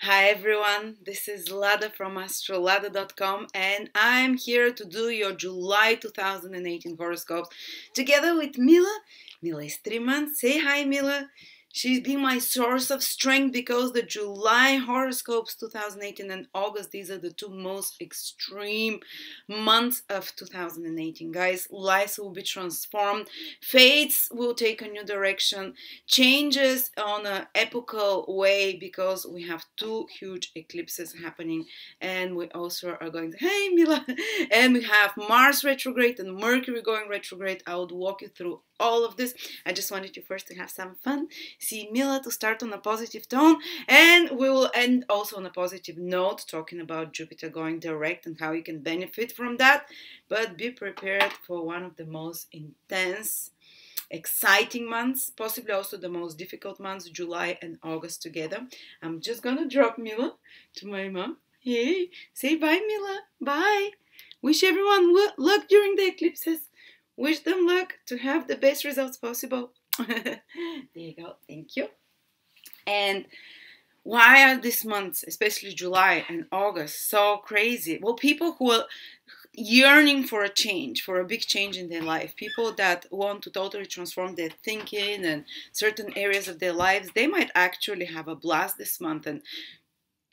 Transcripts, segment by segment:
Hi everyone, this is Lada from astrolada.com and I'm here to do your July 2018 horoscopes together with Mila. Mila is 3 months. Say hi, Mila. She's been my source of strength because the July horoscopes 2018 and August, these are the two most extreme months of 2018. Guys, lives will be transformed, fates will take a new direction, changes on an epochal way because we have two huge eclipses happening, and we also are going to, hey Mila, and we have Mars retrograde and Mercury going retrograde. I would walk you through all of this. I just wanted you first to have some fun, see Mila, to start on a positive tone, and we will end also on a positive note, talking about Jupiter going direct and how you can benefit from that. But be prepared for one of the most intense, exciting months, possibly also the most difficult months, July and August together. I'm just gonna drop Mila to my mom. Hey, say bye, Mila. Bye. Wish everyone luck during the eclipses. Wish them luck to have the best results possible. There you go. Thank you. And why are these months, especially July and August, so crazy? Well, people who are yearning for a change, for a big change in their life, people that want to totally transform their thinking and certain areas of their lives, they might actually have a blast this month and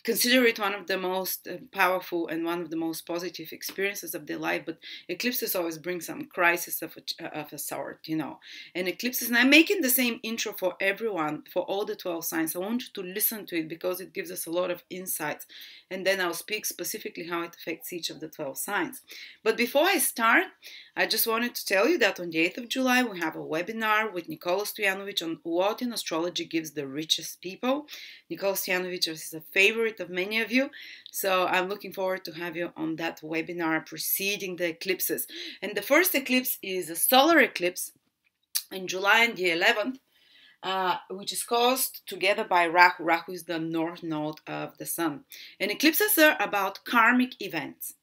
consider it one of the most powerful and one of the most positive experiences of their life. But eclipses always bring some crisis of a sort, you know. And eclipses, and I'm making the same intro for everyone, for all the 12 signs. I want you to listen to it because it gives us a lot of insights. And then I'll speak specifically how it affects each of the 12 signs. But before I start, I just wanted to tell you that on the 8th of July, we have a webinar with Nicole Stojanovic on what in astrology gives the richest people. Nicole Stojanovic is a favorite of many of you, so I'm looking forward to have you on that webinar preceding the eclipses. And the first eclipse is a solar eclipse in July on the 11th, which is caused together by Rahu. Rahu is the north node of the sun. And eclipses are about karmic events.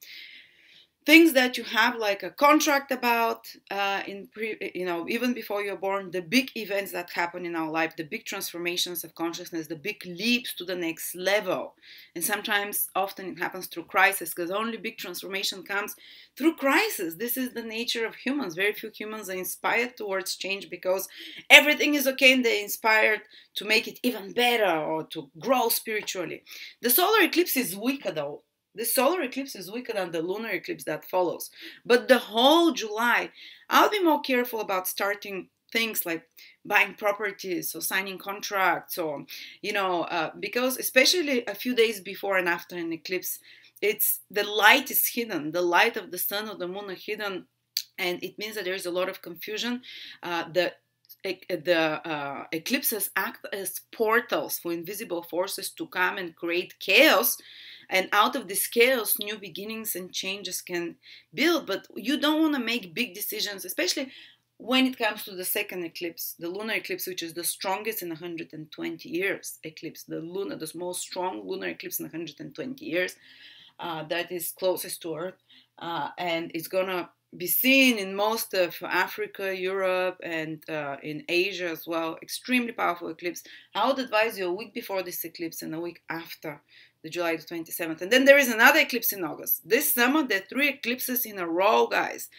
Things that you have like a contract about, even before you're born, the big events that happen in our life, the big transformations of consciousness, the big leaps to the next level. And sometimes, often it happens through crisis, because only big transformation comes through crisis. This is the nature of humans. Very few humans are inspired towards change because everything is okay and they're inspired to make it even better or to grow spiritually. The solar eclipse is weaker though. The solar eclipse is weaker than the lunar eclipse that follows. But the whole July, I'll be more careful about starting things like buying properties or signing contracts, or, because especially a few days before and after an eclipse, the light is hidden. The light of the sun or the moon are hidden, and it means that there is a lot of confusion. The eclipses act as portals for invisible forces to come and create chaos, and out of this chaos new beginnings and changes can build. But you don't want to make big decisions, especially when it comes to the second eclipse, the lunar eclipse, which is the strongest in 120 years eclipse, the most strong lunar eclipse in 120 years, that is closest to Earth, and it's gonna be seen in most of Africa, Europe, and in Asia as well. Extremely powerful eclipse. I would advise you a week before this eclipse and a week after the July the 27th. And then there is another eclipse in August. This summer, there are 3 eclipses in a row, guys.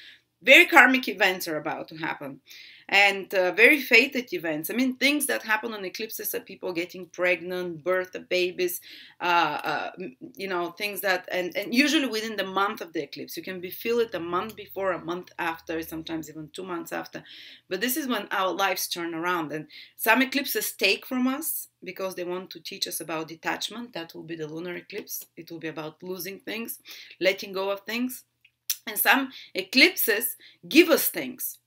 Very karmic events are about to happen, and very fated events. I mean, things that happen on eclipses are people getting pregnant, birth of babies, things that, and usually within the month of the eclipse. You can feel it a month before, a month after, sometimes even 2 months after. But this is when our lives turn around, and some eclipses take from us because they want to teach us about detachment. That will be the lunar eclipse. It will be about losing things, letting go of things. And some eclipses give us things,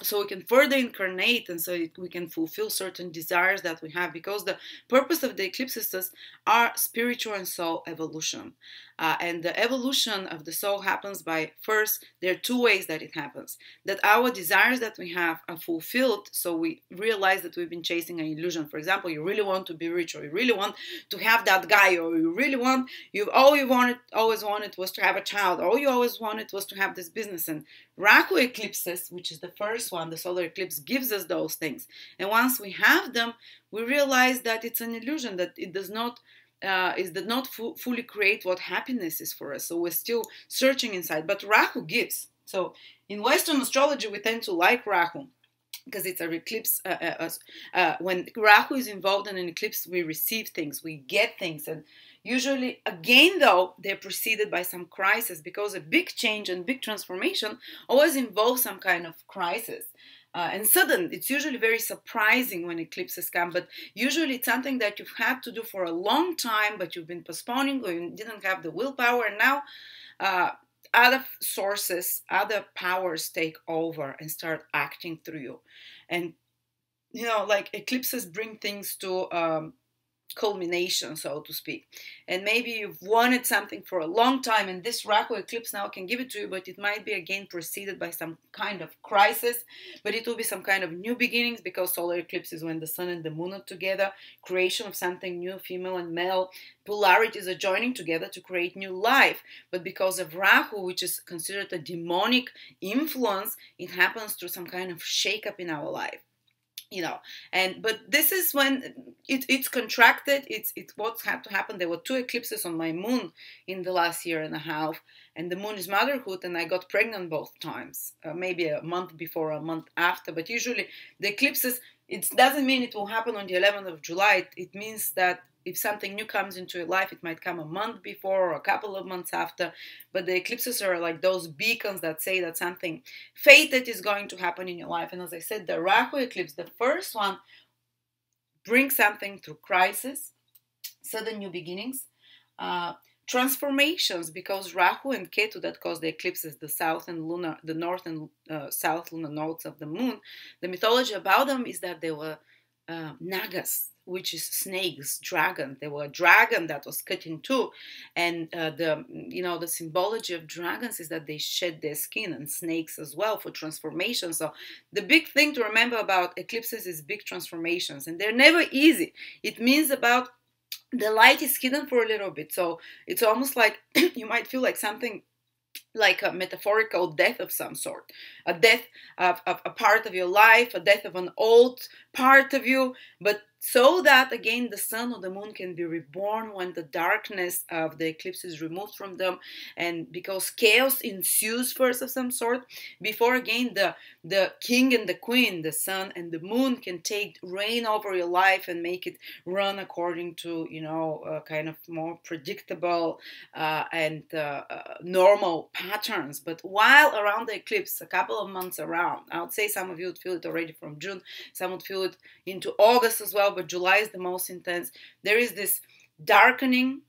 so we can further incarnate, and so we can fulfill certain desires that we have, because the purpose of the eclipses are spiritual and soul evolution. And the evolution of the soul happens by, first, there are 2 ways that it happens. That our desires that we have are fulfilled, so we realize that we've been chasing an illusion. For example, you really want to be rich, or you really want to have that guy, or all you always wanted was to have a child, all you always wanted was to have this business. And Rahu eclipses, which is the first one, the solar eclipse, gives us those things. And once we have them, we realize that it's an illusion, that it does not is that not fully create what happiness is for us. So we're still searching inside. But Rahu gives. So in Western astrology, we tend to like Rahu because it's a eclipse. When Rahu is involved in an eclipse, we receive things, we get things, and usually, again, though, they're preceded by some crisis, because a big change and big transformation always involves some kind of crisis. And sudden, it's usually very surprising when eclipses come, but usually it's something that you've had to do for a long time, but you've been postponing, or you didn't have the willpower, and now other sources, other powers take over and start acting through you. And, you know, like eclipses bring things to culmination, so to speak. And maybe you've wanted something for a long time, and this Rahu eclipse now can give it to you, but it might be again preceded by some kind of crisis, but it will be some kind of new beginnings, because solar eclipse is when the sun and the moon are together, creation of something new, female and male polarities are joining together to create new life. But because of Rahu, which is considered a demonic influence, it happens through some kind of shake-up in our life. You know, but this is when it's contracted. It's what's had to happen. There were 2 eclipses on my moon in the last year and a half, and the moon is motherhood, and I got pregnant both times, maybe a month before, a month after. But usually the eclipses, it doesn't mean it will happen on the 11th of July. It means that if something new comes into your life, it might come a month before or a couple of months after. But the eclipses are like those beacons that say that something fated is going to happen in your life. And as I said, the Rahu eclipse, the first one, brings something through crisis, sudden new beginnings, transformations, because Rahu and Ketu, that cause the eclipses, the south and lunar, the north and south lunar nodes of the moon, the mythology about them is that they were nagas, which is snakes, dragon. They were a dragon that was cut in two, and the symbology of dragons is that they shed their skin, and snakes as well for transformation. So the big thing to remember about eclipses is big transformations, and they're never easy. It means about the light is hidden for a little bit, so it's almost like you might feel like something like a metaphorical death of some sort, a death of a part of your life, a death of an old part of you, but so that again the sun or the moon can be reborn when the darkness of the eclipse is removed from them, and because chaos ensues first of some sort before again the king and the queen, the sun and the moon, can take reign over your life and make it run according to kind of more predictable and normal patterns. But while around the eclipse, a couple of months around, I would say some of you would feel it already from June, some would feel it into August as well, but July is the most intense. There is this darkening.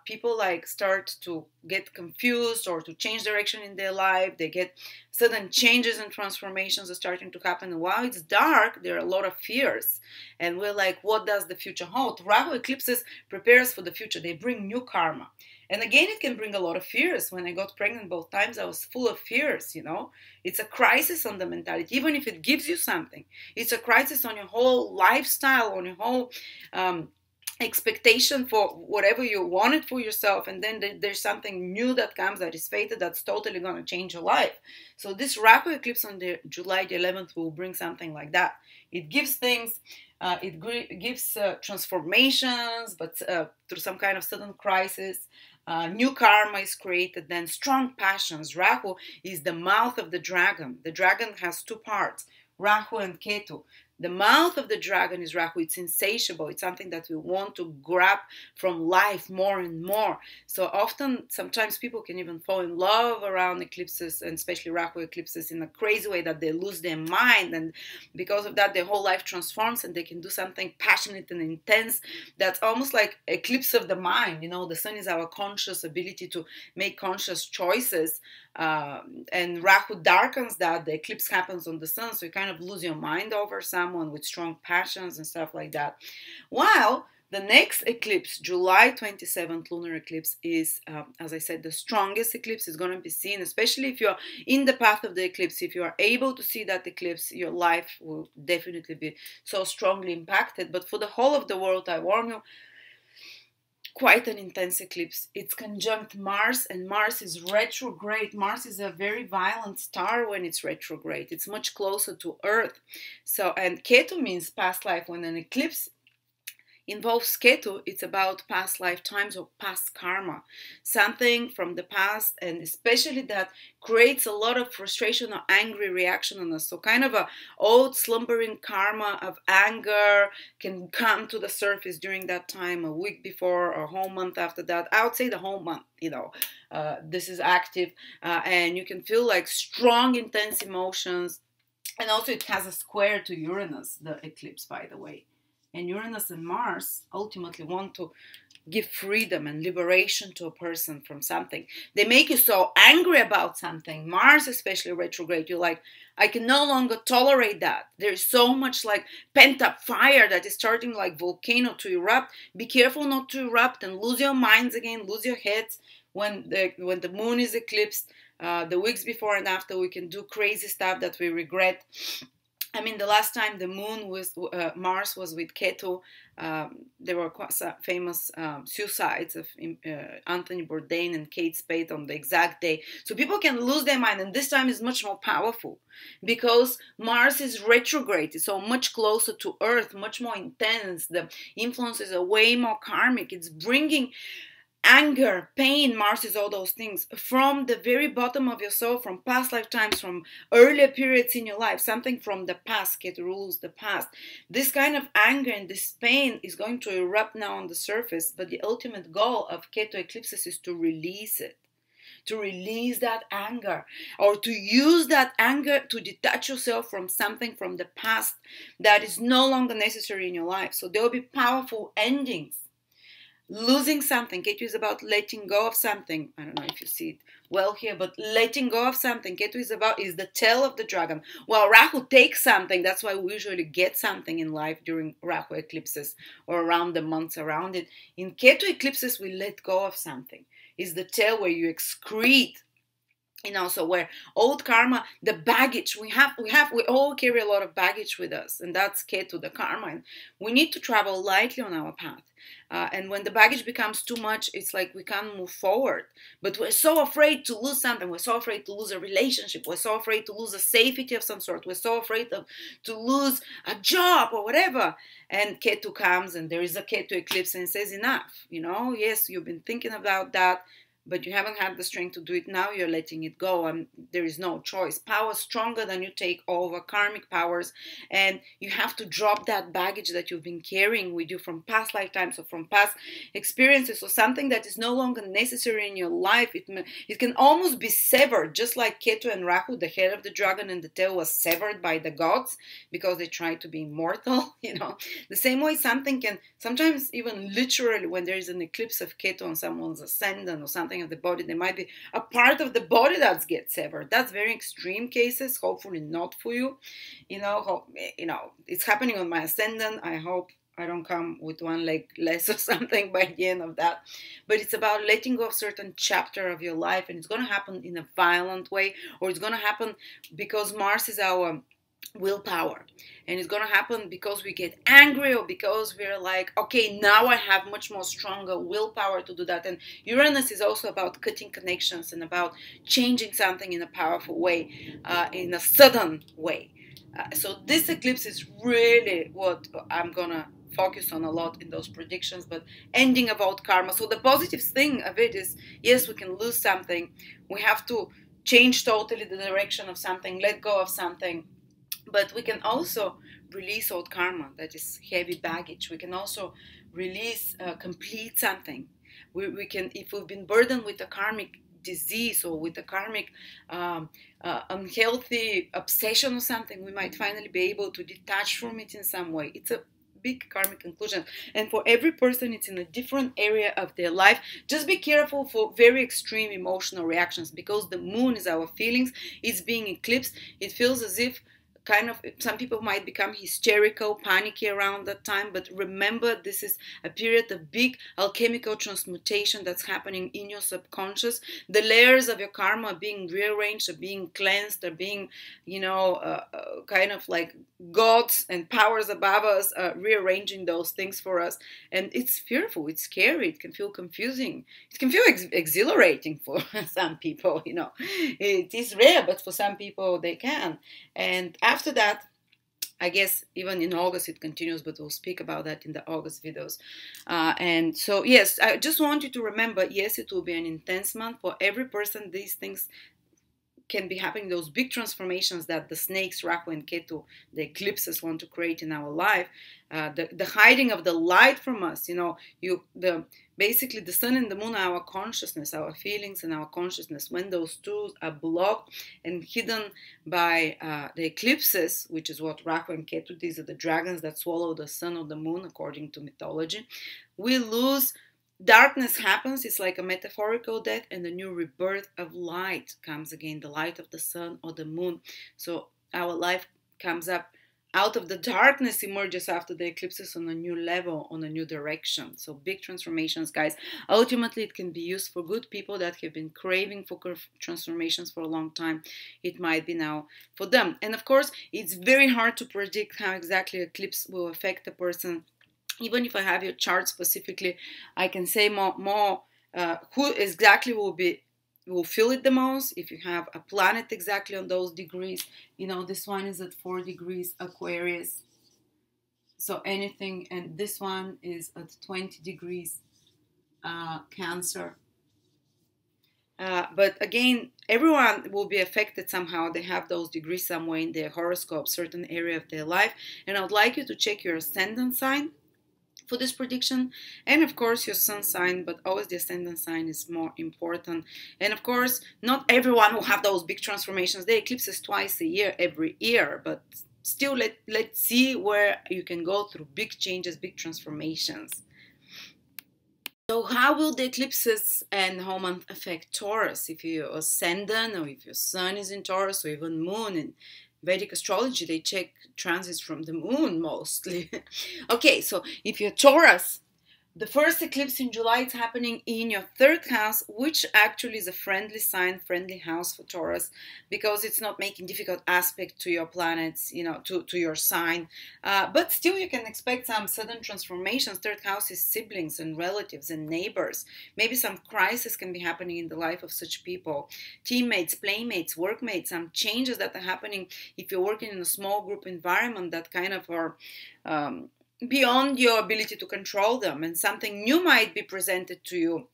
People start to get confused or to change direction in their life. They get sudden changes and transformations are starting to happen. And while it's dark, there are a lot of fears. And we're like, what does the future hold? Rahu eclipses prepare us for the future. They bring new karma. And again, it can bring a lot of fears. When I got pregnant both times, I was full of fears, It's a crisis on the mentality. Even if it gives you something, it's a crisis on your whole lifestyle, on your whole expectation for whatever you wanted for yourself. And then there's something new that comes that is fated that's totally going to change your life. So this Rahu eclipse on the July the 11th will bring something like that. It gives things, it gives transformations, but through some kind of sudden crisis. New karma is created, then strong passions. Rahu is the mouth of the dragon. The dragon has 2 parts, Rahu and Ketu. The mouth of the dragon is Rahu. It's insatiable. It's something that we want to grab from life more and more. So often, sometimes people can even fall in love around eclipses, and especially Rahu eclipses, in a crazy way that they lose their mind. And because of that, their whole life transforms and they can do something passionate and intense. That's almost like eclipse of the mind. The sun is our conscious ability to make conscious choices. And Rahu darkens that. The eclipse happens on the sun, so you kind of lose your mind over someone with strong passions and stuff like that. While the next eclipse, July 27th lunar eclipse, is, as I said, the strongest eclipse is going to be seen, especially if you're in the path of the eclipse. If you are able to see that eclipse, your life will definitely be so strongly impacted. But for the whole of the world, I warn you, quite an intense eclipse. It's conjunct Mars, and Mars is retrograde. Mars is a very violent star when it's retrograde. It's much closer to Earth. So, and Ketu means past life. When an eclipse involves Ketu, it's about past lifetimes or past karma, something from the past, and especially that creates a lot of frustration or angry reaction on us. So kind of a old slumbering karma of anger can come to the surface during that time, a week before or a whole month after that. I would say the whole month, this is active, and you can feel like strong, intense emotions. And also it has a square to Uranus, the eclipse, by the way. And Uranus and Mars ultimately want to give freedom and liberation to a person from something. They make you so angry about something. Mars, especially retrograde, you're like, I can no longer tolerate that. There's so much like pent up fire that is starting like volcano to erupt. Be careful not to erupt and lose your minds again, lose your heads when the moon is eclipsed. The weeks before and after, we can do crazy stuff that we regret. I mean, the last time the moon was, Mars was with Ketu, there were quite famous suicides of Anthony Bourdain and Kate Spade on the exact day. So people can lose their mind, and this time is much more powerful because Mars is retrograde, so much closer to Earth, much more intense. The influences are way more karmic. It's bringing anger, pain. Mars is all those things from the very bottom of your soul, from past lifetimes, from earlier periods in your life, something from the past. Ketu rules the past. This kind of anger and this pain is going to erupt now on the surface, but the ultimate goal of Ketu eclipses is to release it, to release that anger, or to use that anger to detach yourself from something from the past that is no longer necessary in your life. So there will be powerful endings. Losing something. Ketu is about letting go of something. I don't know if you see it well here, but letting go of something. Ketu is the tail of the dragon. While Rahu takes something, that's why we usually get something in life during Rahu eclipses or around the months around it. In Ketu eclipses, we let go of something. It's the tail where you excrete. So where old karma, the baggage we all carry a lot of baggage with us, and that's Ketu, the karma. And we need to travel lightly on our path. And when the baggage becomes too much, it's like we can't move forward. But we're so afraid to lose something. We're so afraid to lose a relationship. We're so afraid to lose a safety of some sort. We're so afraid to lose a job or whatever. And Ketu comes, and there is a Ketu eclipse, and it says enough. Yes, you've been thinking about that, but you haven't had the strength to do it. Now you're letting it go, and there is no choice. Power stronger than you take over, karmic powers, and you have to drop that baggage that you've been carrying with you from past lifetimes or from past experiences, or something that is no longer necessary in your life. It can almost be severed, just like Ketu and Rahu, the head of the dragon and the tail was severed by the gods because they tried to be immortal. The same way something can, sometimes even literally, when there is an eclipse of Ketu on someone's ascendant or something of the body, there might be a part of the body that gets severed. That's very extreme cases, hopefully not for you. It's happening on my ascendant. I hope I don't come with one leg less or something by the end of that. But it's about letting go of certain chapter of your life, and it's going to happen in a violent way, or it's going to happen because Mars is our willpower, and it's going to happen because we get angry, or because we're like, okay, now I have much more stronger willpower to do that. And Uranus is also about cutting connections and about changing something in a powerful way, in a sudden way. So this eclipse is really what I'm gonna focus on a lot in those predictions, but ending about karma. So the positive thing of it is, yes, we can lose something. We have to change totally the direction of something, let go of something. But we can also release old karma, that is heavy baggage. We can also release, complete something. We can, if we've been burdened with a karmic disease or with a karmic unhealthy obsession or something, we might finally be able to detach from it in some way. It's a big karmic conclusion, and for every person it's in a different area of their life. Just be careful for very extreme emotional reactions, because the moon is our feelings. It's being eclipsed. It feels as if kind of, some people might become hysterical, panicky around that time. But remember, this is a period of big alchemical transmutation that's happening in your subconscious. The layers of your karma are being rearranged, are being cleansed, are being, kind of like gods and powers above us rearranging those things for us. And it's fearful, it's scary, it can feel confusing, it can feel exhilarating for some people. It is rare, but for some people they can. And after that, I guess even in August it continues, but we'll speak about that in the August videos. And so, yes, I just want you to remember, yes, it will be an intense month for every person. These things can be happening, those big transformations that the snakes, Rahu and Ketu, the eclipses want to create in our life, the hiding of the light from us, basically the sun and the moon are our consciousness, our feelings and our consciousness. When those two are blocked and hidden by the eclipses, which is what Rahu and Ketu, these are the dragons that swallow the sun or the moon according to mythology, we lose. Darkness happens, it's like a metaphorical death, and a new rebirth of light comes again, the light of the sun or the moon. So our life comes up out of the darkness, emerges after the eclipses on a new level, on a new direction. So big transformations, guys. Ultimately, it can be used for good people that have been craving for transformations for a long time. It might be now for them. And of course, it's very hard to predict how exactly eclipse will affect a person. Even if I have your chart specifically, I can say more who exactly will feel it the most. If you have a planet exactly on those degrees, this one is at 4 degrees Aquarius. So anything, and this one is at 20 degrees Cancer. But again, everyone will be affected somehow. They have those degrees somewhere in their horoscope, certain area of their life. And I would like you to check your ascendant sign for this prediction, and of course your sun sign, but always the ascendant sign is more important. And of course, not everyone will have those big transformations. The eclipse is twice a year, every year, but still let's see where you can go through big changes, big transformations. So how will the eclipses and whole month affect Taurus? If your ascendant or if your sun is in Taurus, or even moon in Vedic astrology, they check transits from the moon mostly. Okay, so if you're Taurus, the first eclipse in July is happening in your 3rd house, which actually is a friendly sign, friendly house for Taurus, because it's not making difficult aspect to your planets, to your sign. But still, you can expect some sudden transformations. 3rd house is siblings and relatives and neighbors. Maybe some crisis can be happening in the life of such people. Teammates, playmates, workmates, some changes that are happening if you're working in a small group environment that kind of are beyond your ability to control them, and something new might be presented to you.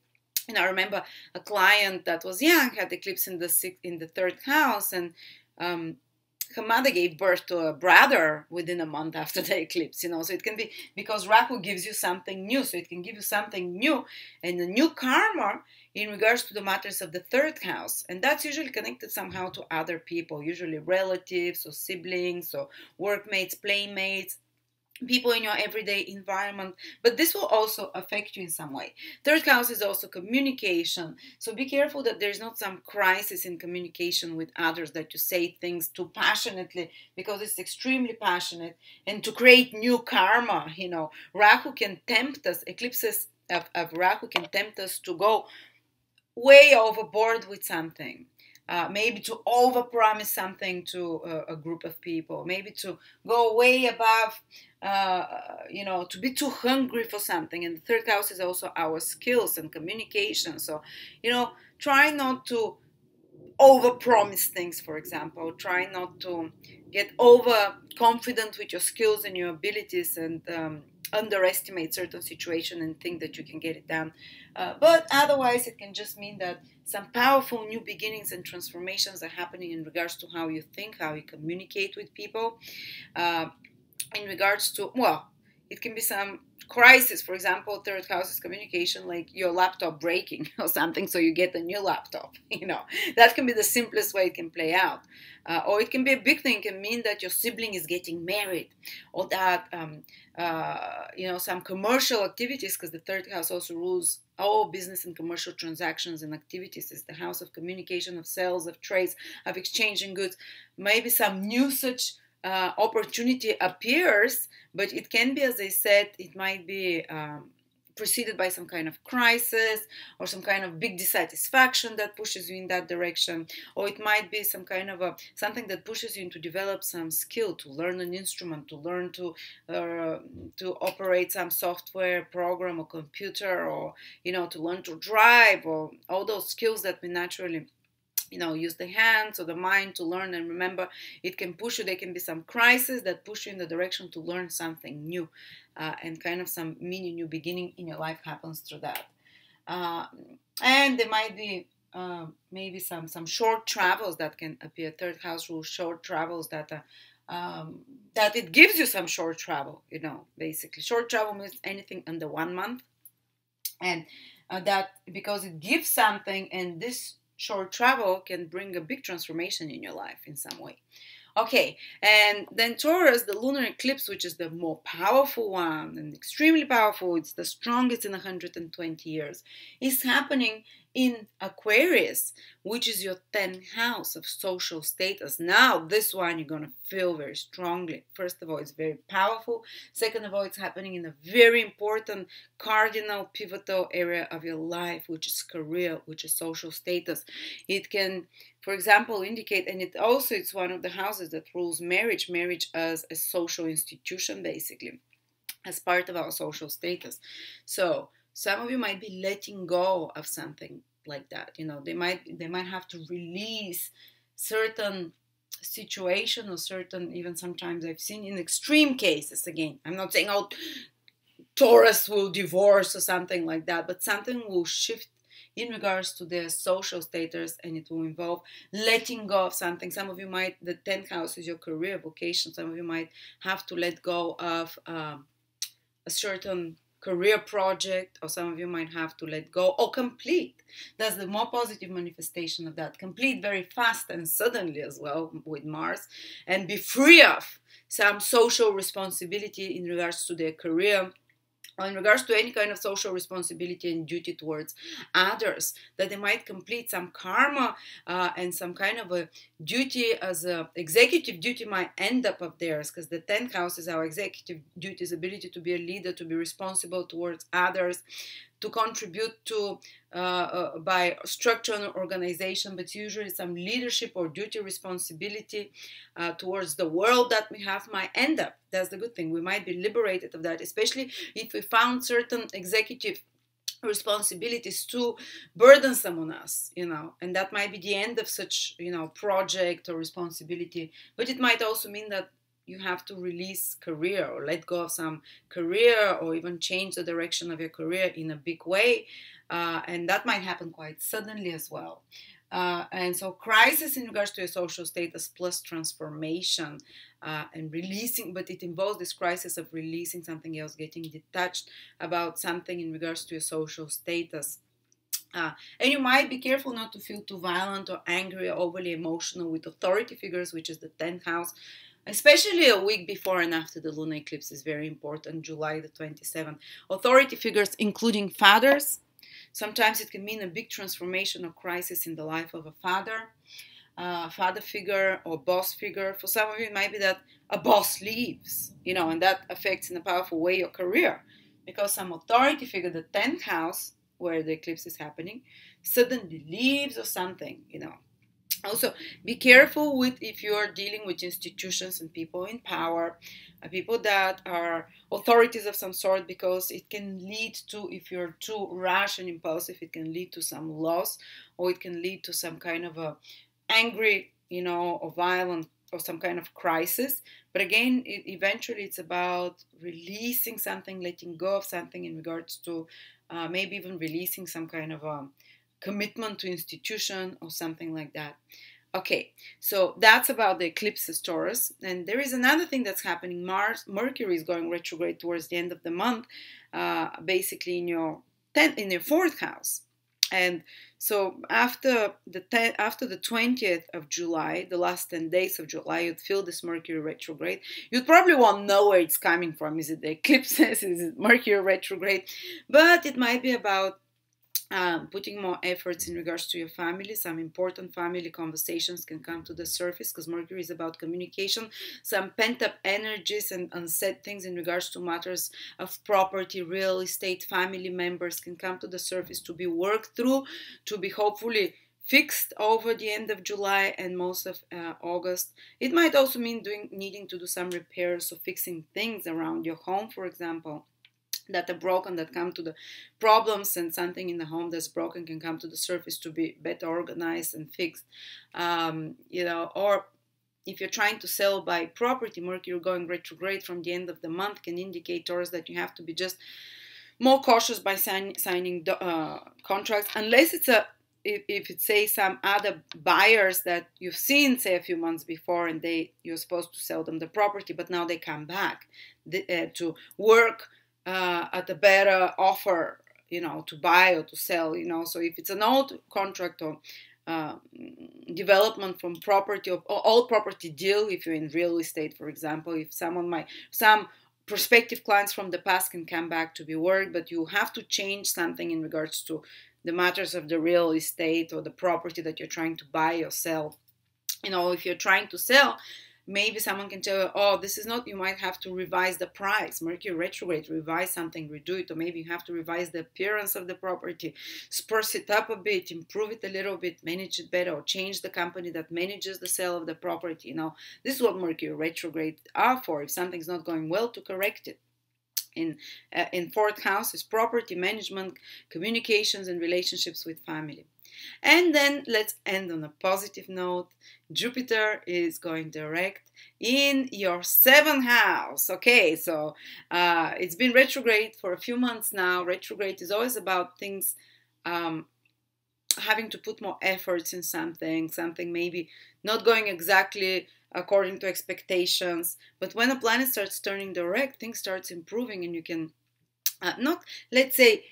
And I remember a client that was young, had eclipse in the 3rd house, and her mother gave birth to a brother within a month after the eclipse. So it can be because Rahu gives you something new, so it can give you something new and a new karma in regards to the matters of the 3rd house, and that's usually connected somehow to other people, usually relatives or siblings or workmates, playmates, people in your everyday environment. But this will also affect you in some way. 3rd house is also communication, so be careful that there's not some crisis in communication with others, that you say things too passionately, because it's extremely passionate, and to create new karma. Rahu can tempt us, eclipses of Rahu can tempt us to go way overboard with something. Maybe to overpromise something to a group of people, maybe to go way above, to be too hungry for something. And the 3rd house is also our skills and communication. So, try not to overpromise things, for example. Try not to get overconfident with your skills and your abilities, and underestimate certain situation and think that you can get it done. But otherwise, it can just mean that some powerful new beginnings and transformations are happening in regards to how you think, how you communicate with people. In regards to, it can be some crisis. For example, 3rd house is communication, like your laptop breaking or something, so you get a new laptop. That can be the simplest way it can play out. Or it can be a big thing. It can mean that your sibling is getting married, or that some commercial activities, because the 3rd house also rules all business and commercial transactions and activities. Is the house of communication, of sales, of trades, of exchanging goods. Maybe some new such opportunity appears, but it can be, as I said, it might be preceded by some kind of crisis, or some kind of big dissatisfaction that pushes you in that direction, or it might be some kind of something that pushes you to develop some skill, to learn an instrument, to learn to operate some software program or computer, or to learn to drive, or all those skills that we naturally use the hands or the mind to learn and remember. It can push you. There can be some crisis that push you in the direction to learn something new, and kind of some mini new beginning in your life happens through that. uh, and there might be maybe some short travels that can appear. Third house rules short travels, that it gives you some short travel. Basically short travel means anything under 1 month, and that because it gives something, and this short travel can bring a big transformation in your life in some way. Okay, and then Taurus, the lunar eclipse, which is the more powerful one and extremely powerful, it's the strongest in 120 years, is happening in Aquarius, which is your 10th house of social status. Now, this one you're going to feel very strongly. First of all, it's very powerful. Second of all, it's happening in a very important cardinal, pivotal area of your life, which is career, which is social status. It can, for example, indicate, and it's one of the houses that rules marriage as a social institution, basically, as part of our social status. So some of you might be letting go of something like that. They might have to release certain situation or certain, even sometimes I've seen in extreme cases. Again, I'm not saying Taurus will divorce or something like that, but something will shift in regards to their social status, and it will involve letting go of something. Some of you might, the 10th house is your career vocation. Some of you might have to let go of a certain career project, or some of you might have to let go or complete. That's the more positive manifestation of that. Complete very fast and suddenly as well with Mars, and be free of some social responsibility in regards to their career, or in regards to any kind of social responsibility and duty towards others, that they might complete some karma, and some kind of a duty as a executive duty might end up of theirs, because the 10th house is our executive duties, ability to be a leader, to be responsible towards others, to contribute to by structure and organization, but usually some leadership or duty responsibility towards the world that we have might end up. That's the good thing. We might be liberated of that, especially if we found certain executive responsibilities too burdensome on us, and that might be the end of such, project or responsibility. But it might also mean that you have to release career or let go of some career, or even change the direction of your career in a big way, and that might happen quite suddenly as well. And so crisis in regards to your social status plus transformation, and releasing, but it involves this crisis of releasing something else, getting detached about something in regards to your social status. And you might be careful not to feel too violent or angry or overly emotional with authority figures, which is the 10th house. Especially a week before and after the lunar eclipse is very important, July the 27th. Authority figures, including fathers. Sometimes it can mean a big transformation or crisis in the life of a father figure or boss figure. For some of you, it might be that a boss leaves, and that affects in a powerful way your career. Because some authority figure, the 10th house, where the eclipse is happening, suddenly leaves or something, Also, be careful with if you are dealing with institutions and people in power, people that are authorities of some sort, because it can lead to, if you're too rash and impulsive, it can lead to some loss, or it can lead to some kind of a angry, or violent, or some kind of crisis. But again, eventually it's about releasing something, letting go of something in regards to maybe even releasing some kind of commitment to institution or something like that. Okay, so that's about the eclipses, Taurus. And there is another thing that's happening. Mercury is going retrograde towards the end of the month, basically in your 4th house. And so after the 20th of July, the last 10 days of July, you'd feel this Mercury retrograde. You'd probably won't know where it's coming from. Is it the eclipses? Is it Mercury retrograde? But it might be about putting more efforts in regards to your family. Some important family conversations can come to the surface, because Mercury is about communication. Some pent-up energies and unsaid things in regards to matters of property, real estate, family members can come to the surface to be worked through, to be hopefully fixed over the end of July and most of August. It might also mean needing to do some repairs or fixing things around your home, for example. that are broken, that come to the problems, and something in the home that's broken can come to the surface to be better organized and fixed. Or if you're trying to sell by property, Mercury going retrograde from the end of the month can indicate, Taurus, that you have to be just more cautious by signing contracts, unless it's if it's, say, some other buyers that you've seen, say, a few months before, and you're supposed to sell them the property, but now they come back to work at a better offer, to buy or to sell, So if it's an old contract or development from property or old property deal, if you're in real estate, for example, if some prospective clients from the past can come back to be worked, but you have to change something in regards to the matters of the real estate or the property that you're trying to buy or sell. If you're trying to sell, maybe someone can tell you, oh, this is not, you might have to revise the price. Mercury retrograde, revise something, redo it, or maybe you have to revise the appearance of the property, spruce it up a bit, improve it a little bit, manage it better, or change the company that manages the sale of the property. This is what Mercury retrograde are for. If something's not going well, to correct it. In fourth house is property management, communications, and relationships with family. And then let's end on a positive note. Jupiter is going direct in your seventh house. Okay, so it's been retrograde for a few months now. Retrograde is always about things having to put more efforts in something maybe not going exactly according to expectations. But when a planet starts turning direct, things starts improving, and you can let's say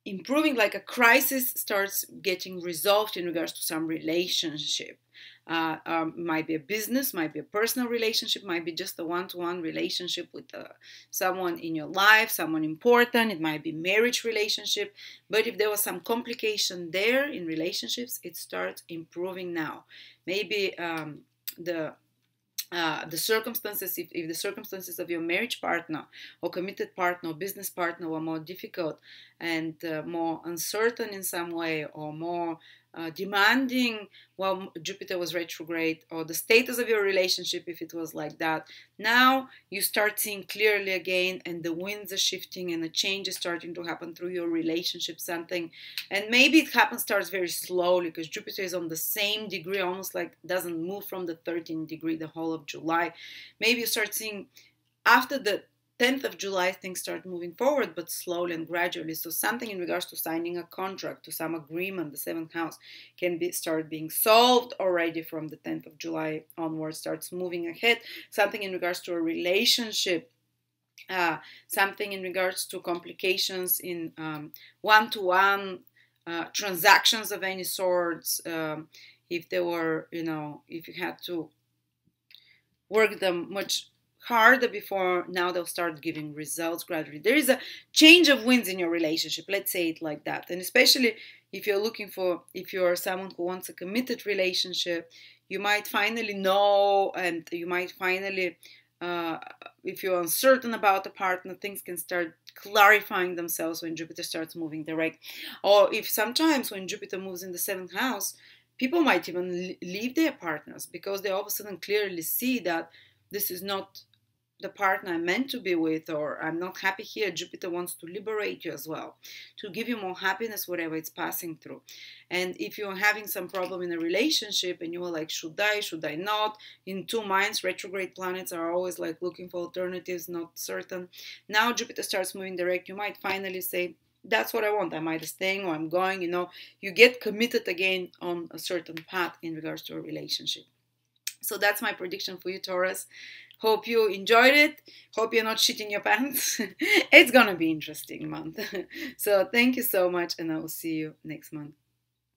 improving, like a crisis starts getting resolved in regards to some relationship. Might be a business, might be a personal relationship, might be just a one-to-one relationship with someone in your life, someone important. It might be marriage relationship. But if there was some complication there in relationships, it starts improving now. Maybe the circumstances, if the circumstances of your marriage partner or committed partner or business partner were more difficult and more uncertain in some way, or more demanding while Jupiter was retrograde, or the status of your relationship, if it was like that, now you start seeing clearly again, and the winds are shifting, and a change is starting to happen through your relationship, something. And maybe it starts very slowly, because Jupiter is on the same degree, almost like doesn't move from the 13th degree the whole of July. Maybe you start seeing after the 10th of July, things start moving forward, but slowly and gradually. So something in regards to signing a contract, to some agreement, the 7th house can start being solved already from the 10th of July onwards, starts moving ahead. Something in regards to a relationship, something in regards to complications in one-to-one transactions of any sorts. If there were, if you had to work them much harder before, now they'll start giving results gradually. There is a change of winds in your relationship, let's say it like that. And especially if you're someone who wants a committed relationship, you might finally know, and you might finally, if you're uncertain about a partner, things can start clarifying themselves when Jupiter starts moving direct. Or if sometimes when Jupiter moves in the 7th house, people might even leave their partners because they all of a sudden clearly see that this is not the partner I'm meant to be with, or I'm not happy here. Jupiter wants to liberate you as well, to give you more happiness, whatever it's passing through. And if you're having some problem in a relationship and you are like, should I not? In two minds, retrograde planets are always like looking for alternatives, not certain. Now Jupiter starts moving direct, you might finally say, that's what I want. I'm either staying or I'm going, you get committed again on a certain path in regards to a relationship. So that's my prediction for you, Taurus. Hope you enjoyed it. Hope you're not shitting your pants. It's gonna be an interesting month. So thank you so much, and I will see you next month.